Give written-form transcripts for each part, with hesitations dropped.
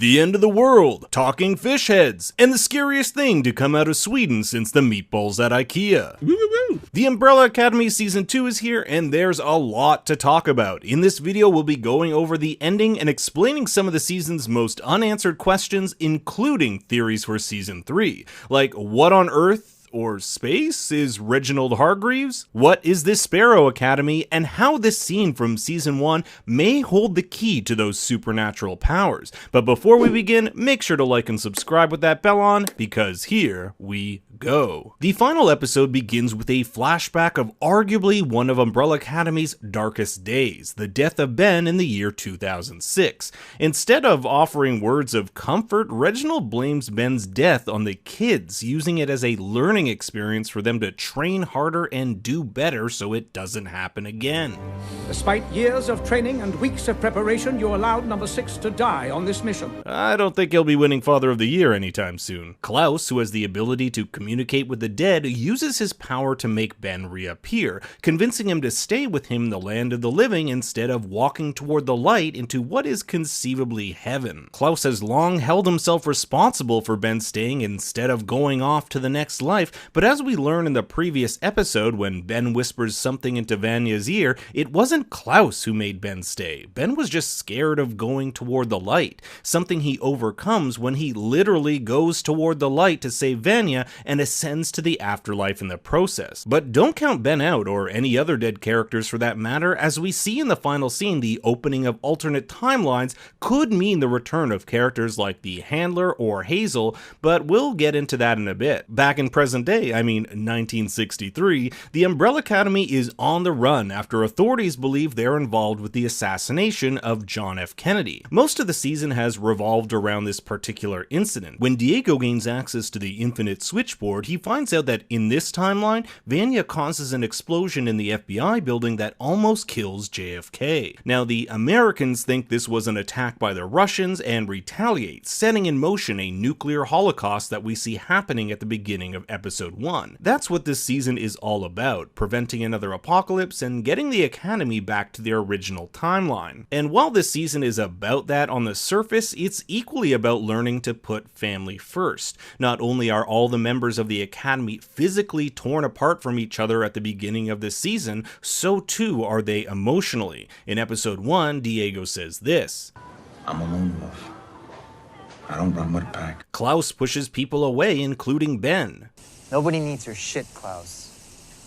the end of the world, talking fish heads, and the scariest thing to come out of Sweden since the meatballs at IKEA. The Umbrella Academy Season 2 is here, and there's a lot to talk about. In this video, we'll be going over the ending and explaining some of the season's most unanswered questions, including theories for Season 3. Like, what on earth or space is Reginald Hargreaves? What is this Sparrow Academy, and how this scene from Season 1 may hold the key to those supernatural powers. But before we begin, make sure to like and subscribe with that bell on, because here we go. The final episode begins with a flashback of arguably one of Umbrella Academy's darkest days, the death of Ben in the year 2006. Instead of offering words of comfort, Reginald blames Ben's death on the kids, using it as a learning experience for them to train harder and do better so it doesn't happen again. Despite years of training and weeks of preparation, you allowed number 6 to die on this mission. I don't think he'll be winning Father of the Year anytime soon. Klaus, who has the ability to communicate with the dead, uses his power to make Ben reappear, convincing him to stay with him in the land of the living instead of walking toward the light into what is conceivably heaven. Klaus has long held himself responsible for Ben staying instead of going off to the next life, but as we learn in the previous episode when Ben whispers something into Vanya's ear, it wasn't Klaus who made Ben stay. Ben was just scared of going toward the light, something he overcomes when he literally goes toward the light to save Vanya and ascends to the afterlife in the process. But don't count Ben out, or any other dead characters for that matter, as we see in the final scene the opening of alternate timelines could mean the return of characters like the Handler or Hazel, but we'll get into that in a bit. Back in present day, 1963, the Umbrella Academy is on the run after authorities believe they're involved with the assassination of John F. Kennedy. Most of the season has revolved around this particular incident. When Diego gains access to the infinite switchboard, he finds out that in this timeline, Vanya causes an explosion in the FBI building that almost kills JFK. Now, the Americans think this was an attack by the Russians and retaliate, setting in motion a nuclear holocaust that we see happening at the beginning of Episode 1. That's what this season is all about, preventing another apocalypse and getting the Academy back to their original timeline. And while this season is about that on the surface, it's equally about learning to put family first. Not only are all the members of the Academy physically torn apart from each other at the beginning of this season, so too are they emotionally. In Episode 1, Diego says this: "I'm a lone wolf. I don't run with a pack." Klaus pushes people away, including Ben. Nobody needs your shit, Klaus.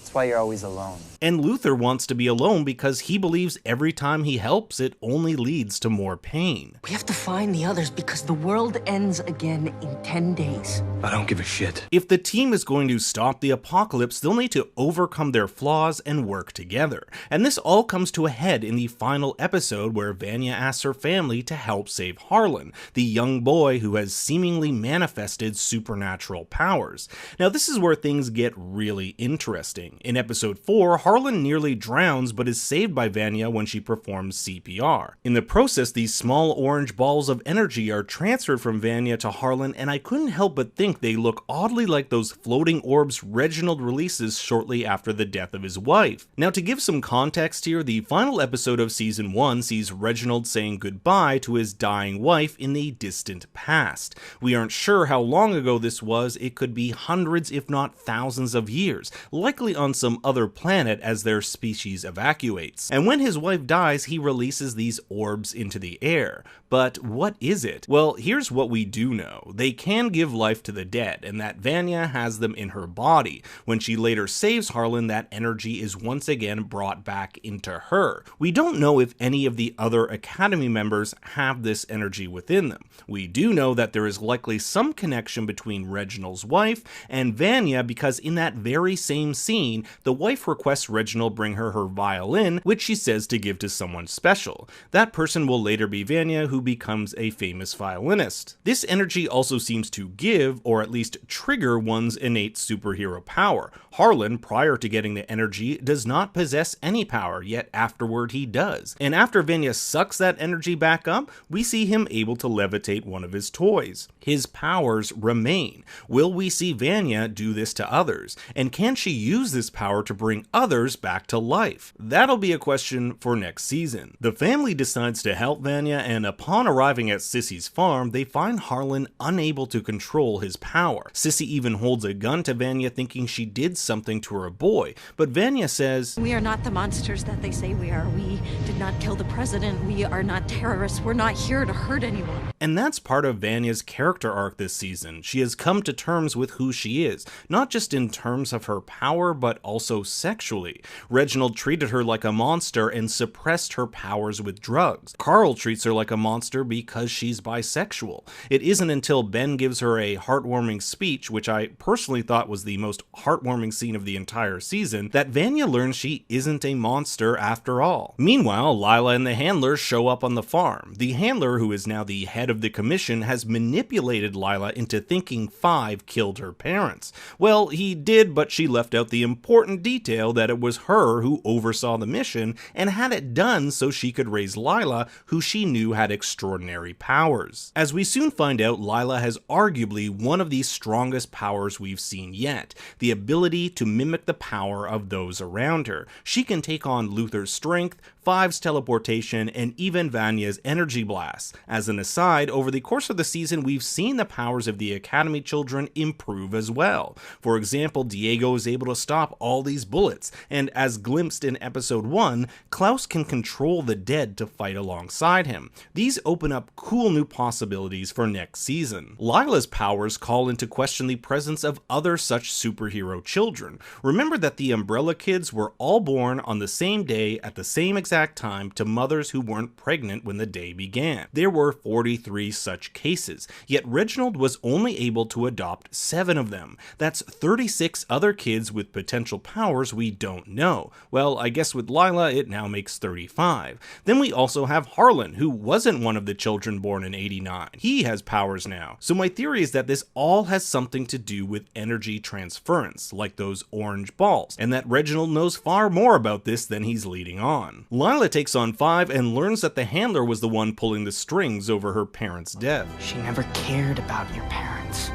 That's why you're always alone. And Luther wants to be alone because he believes every time he helps, it only leads to more pain. We have to find the others because the world ends again in 10 days. I don't give a shit. If the team is going to stop the apocalypse, they'll need to overcome their flaws and work together. And this all comes to a head in the final episode where Vanya asks her family to help save Harlan, the young boy who has seemingly manifested supernatural powers. Now, this is where things get really interesting. In Episode 4, Harlan nearly drowns but is saved by Vanya when she performs CPR. In the process, these small orange balls of energy are transferred from Vanya to Harlan, and I couldn't help but think they look oddly like those floating orbs Reginald releases shortly after the death of his wife. Now, to give some context here, the final episode of Season 1 sees Reginald saying goodbye to his dying wife in the distant past. We aren't sure how long ago this was. It could be hundreds if not thousands of years, likely on some other planet as their species evacuates. And when his wife dies, he releases these orbs into the air. But what is it? Well, here's what we do know. They can give life to the dead, and that Vanya has them in her body. When she later saves Harlan, that energy is once again brought back into her. We don't know if any of the other Academy members have this energy within them. We do know that there is likely some connection between Reginald's wife and Vanya, because in that very same scene, the wife requests Reginald bring her violin, which she says to give to someone special. That person will later be Vanya, who becomes a famous violinist. This energy also seems to give, or at least trigger, one's innate superhero power. Harlan, prior to getting the energy, does not possess any power, yet afterward he does. And after Vanya sucks that energy back up, we see him able to levitate one of his toys. His powers remain. Will we see Vanya do this to others? And can she use this this power to bring others back to life? That'll be a question for next season. The family decides to help Vanya, and upon arriving at Sissy's farm, they find Harlan unable to control his power. Sissy even holds a gun to Vanya, thinking she did something to her boy, but Vanya says, "We are not the monsters that they say we are. We did not kill the president. We are not terrorists. We're not here to hurt anyone." And that's part of Vanya's character arc this season. She has come to terms with who she is, not just in terms of her power, but also sexually. Reginald treated her like a monster and suppressed her powers with drugs. Carl treats her like a monster because she's bisexual. It isn't until Ben gives her a heartwarming speech, which I personally thought was the most heartwarming scene of the entire season, that Vanya learns she isn't a monster after all. Meanwhile, Lila and the handler show up on the farm. The handler, who is now the head of the commission, has manipulated Lila into thinking Five killed her parents. Well, he did, but she left out the important detail that it was her who oversaw the mission and had it done so she could raise Lila, who she knew had extraordinary powers. As we soon find out, Lila has arguably one of the strongest powers we've seen yet, the ability to mimic the power of those around her. She can take on Luther's strength, Five's teleportation, and even Vanya's energy blasts. As an aside, over the course of the season, we've seen the powers of the Academy children improve as well. For example, Diego is able to stop all these bullets, and as glimpsed in episode 1, Klaus can control the dead to fight alongside him. These open up cool new possibilities for next season. Lila's powers call into question the presence of other such superhero children. Remember that the Umbrella kids were all born on the same day at the same exact time to mothers who weren't pregnant when the day began. There were 43 such cases, yet Reginald was only able to adopt 7 of them. That's 36 other kids with potential powers we don't know. Well, I guess with Lila it now makes 35. Then we also have Harlan, who wasn't one of the children born in '89. He has powers now. So my theory is that this all has something to do with energy transference, like those orange balls, and that Reginald knows far more about this than he's leading on. Lila takes on Five and learns that the handler was the one pulling the strings over her parents' death. She never cared about your parents.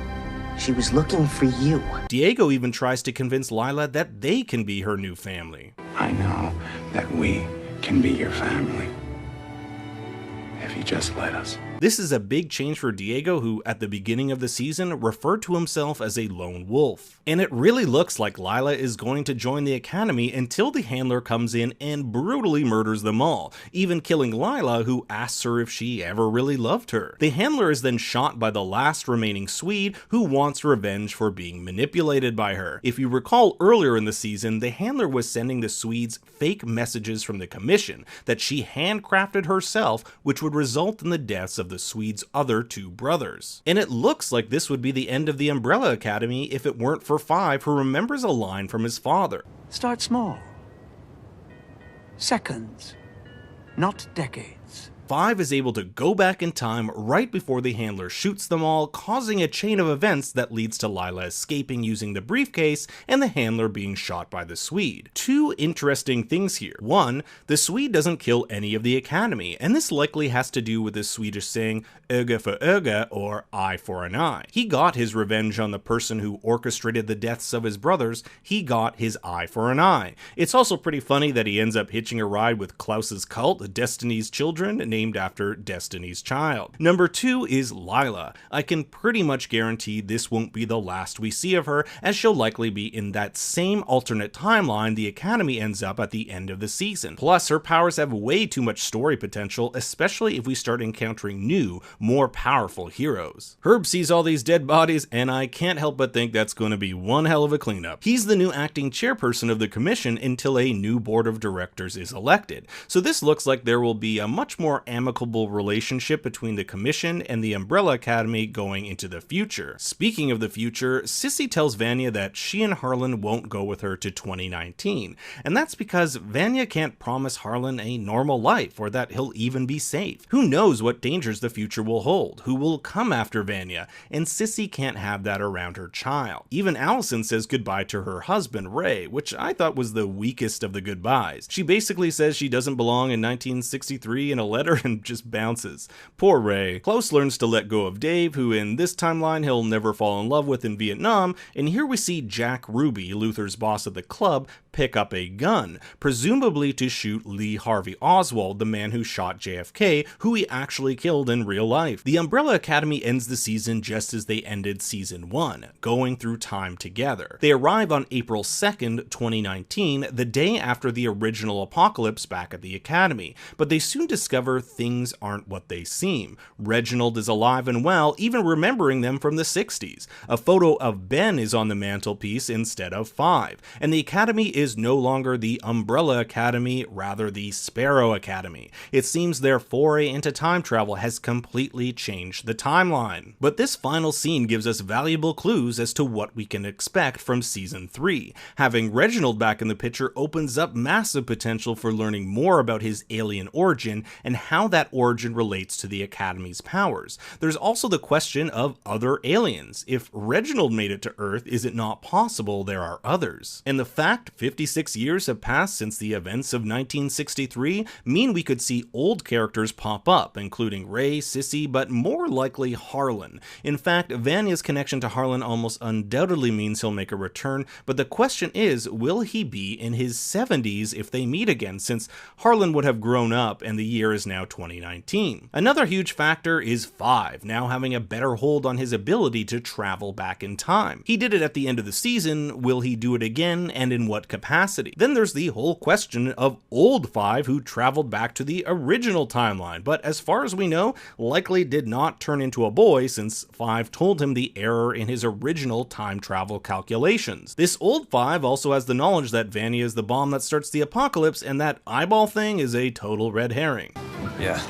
She was looking for you. Diego even tries to convince Lila that they can be her new family. I know that we can be your family. If you just let us. This is a big change for Diego, who at the beginning of the season referred to himself as a lone wolf. And it really looks like Lila is going to join the Academy until the handler comes in and brutally murders them all, even killing Lila, who asks her if she ever really loved her. The handler is then shot by the last remaining Swede, who wants revenge for being manipulated by her. If you recall earlier in the season, the handler was sending the Swedes fake messages from the commission that she handcrafted herself, which would result in the deaths of the Swedes' other 2 brothers. And it looks like this would be the end of the Umbrella Academy if it weren't for Five, who remembers a line from his father. Start small. Seconds, not decades. Five is able to go back in time right before the handler shoots them all, causing a chain of events that leads to Lila escaping using the briefcase and the handler being shot by the Swede. 2 interesting things here. 1, the Swede doesn't kill any of the Academy, and this likely has to do with the Swedish saying öga för öga, or eye for an eye. He got his revenge on the person who orchestrated the deaths of his brothers. He got his eye for an eye. It's also pretty funny that he ends up hitching a ride with Klaus's cult, Destiny's Children, named after Destiny's Child. Number 2 is Lila. I can pretty much guarantee this won't be the last we see of her, as she'll likely be in that same alternate timeline the Academy ends up at the end of the season. Plus, her powers have way too much story potential, especially if we start encountering new, more powerful heroes. Herb sees all these dead bodies, and I can't help but think that's going to be one hell of a cleanup. He's the new acting chairperson of the commission until a new board of directors is elected. So this looks like there will be a much more amicable relationship between the commission and the Umbrella Academy going into the future. Speaking of the future, Sissy tells Vanya that she and Harlan won't go with her to 2019, and that's because Vanya can't promise Harlan a normal life or that he'll even be safe. Who knows what dangers the future will hold, who will come after Vanya, and Sissy can't have that around her child. Even Allison says goodbye to her husband, Ray, which I thought was the weakest of the goodbyes. She basically says she doesn't belong in 1963 in a letter over and just bounces. Poor Ray. Klaus learns to let go of Dave, who in this timeline he'll never fall in love with in Vietnam, and here we see Jack Ruby, Luther's boss at the club, pick up a gun, presumably to shoot Lee Harvey Oswald, the man who shot JFK, who he actually killed in real life. The Umbrella Academy ends the season just as they ended season 1, going through time together. They arrive on April 2nd, 2019, the day after the original apocalypse back at the Academy, but they soon discover things aren't what they seem. Reginald is alive and well, even remembering them from the 60s. A photo of Ben is on the mantelpiece instead of 5, and the Academy is no longer the Umbrella Academy, rather the Sparrow Academy. It seems their foray into time travel has completely changed the timeline. But this final scene gives us valuable clues as to what we can expect from season 3. Having Reginald back in the picture opens up massive potential for learning more about his alien origin and how that origin relates to the Academy's powers. There's also the question of other aliens. If Reginald made it to Earth, is it not possible there are others? And the fact 56 years have passed since the events of 1963 mean we could see old characters pop up, including Ray, Sissy, but more likely Harlan. In fact, Vanya's connection to Harlan almost undoubtedly means he'll make a return, but the question is, will he be in his 70s if they meet again, since Harlan would have grown up and the year is now 2019. Another huge factor is 5, now having a better hold on his ability to travel back in time. He did it at the end of the season, will he do it again, and in what capacity? Then there's the whole question of old 5 who traveled back to the original timeline, but as far as we know, likely did not turn into a boy since 5 told him the error in his original time travel calculations. This old 5 also has the knowledge that Vanya is the bomb that starts the apocalypse, and that eyeball thing is a total red herring. Yeah.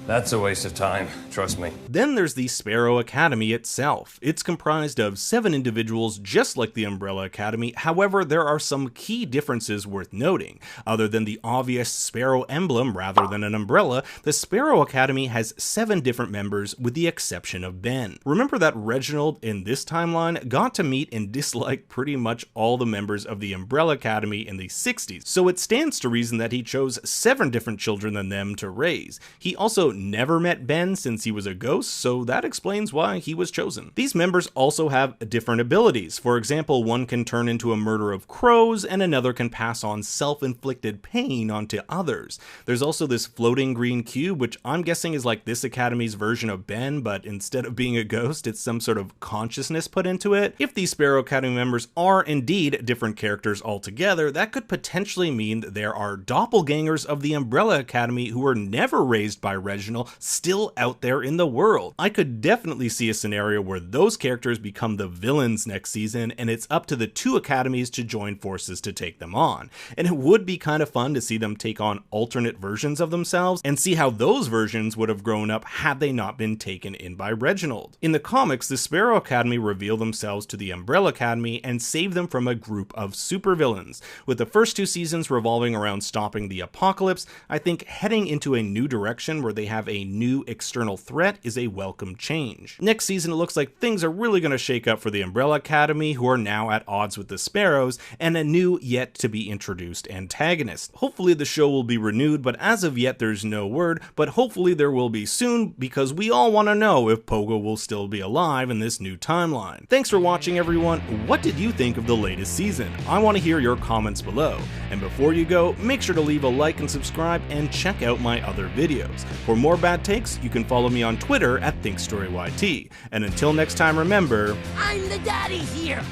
That's a waste of time, trust me. Then there's the Sparrow Academy itself. It's comprised of 7 individuals just like the Umbrella Academy, however there are some key differences worth noting. Other than the obvious Sparrow emblem rather than an umbrella, the Sparrow Academy has 7 different members with the exception of Ben. Remember that Reginald in this timeline got to meet and dislike pretty much all the members of the Umbrella Academy in the 60s, so it stands to reason that he chose 7 different children than them to raise. He also never met Ben since he was a ghost, so that explains why he was chosen. These members also have different abilities. For example, one can turn into a murder of crows, and another can pass on self-inflicted pain onto others. There's also this floating green cube, which I'm guessing is like this Academy's version of Ben, but instead of being a ghost, it's some sort of consciousness put into it. If these Sparrow Academy members are indeed different characters altogether, that could potentially mean that there are doppelgangers of the Umbrella Academy who were never raised by Reginald still out there in the world. I could definitely see a scenario where those characters become the villains next season, and it's up to the 2 academies to join forces to take them on. And it would be kind of fun to see them take on alternate versions of themselves and see how those versions would have grown up had they not been taken in by Reginald. In the comics, the Sparrow Academy reveal themselves to the Umbrella Academy and save them from a group of supervillains. With the first 2 seasons revolving around stopping the apocalypse, I think heading into a new direction where they have a new external threat is a welcome change. Next season, it looks like things are really going to shake up for the Umbrella Academy, who are now at odds with the Sparrows, and a new yet to be introduced antagonist. Hopefully the show will be renewed, but as of yet there's no word, but hopefully there will be soon, because we all want to know if Pogo will still be alive in this new timeline. Thanks for watching, everyone. What did you think of the latest season? I want to hear your comments below. And before you go, make sure to leave a like and subscribe, and check out my other videos. For more bad takes, you can follow me on Twitter at ThinkStoryYT. And until next time, remember, I'm the daddy here.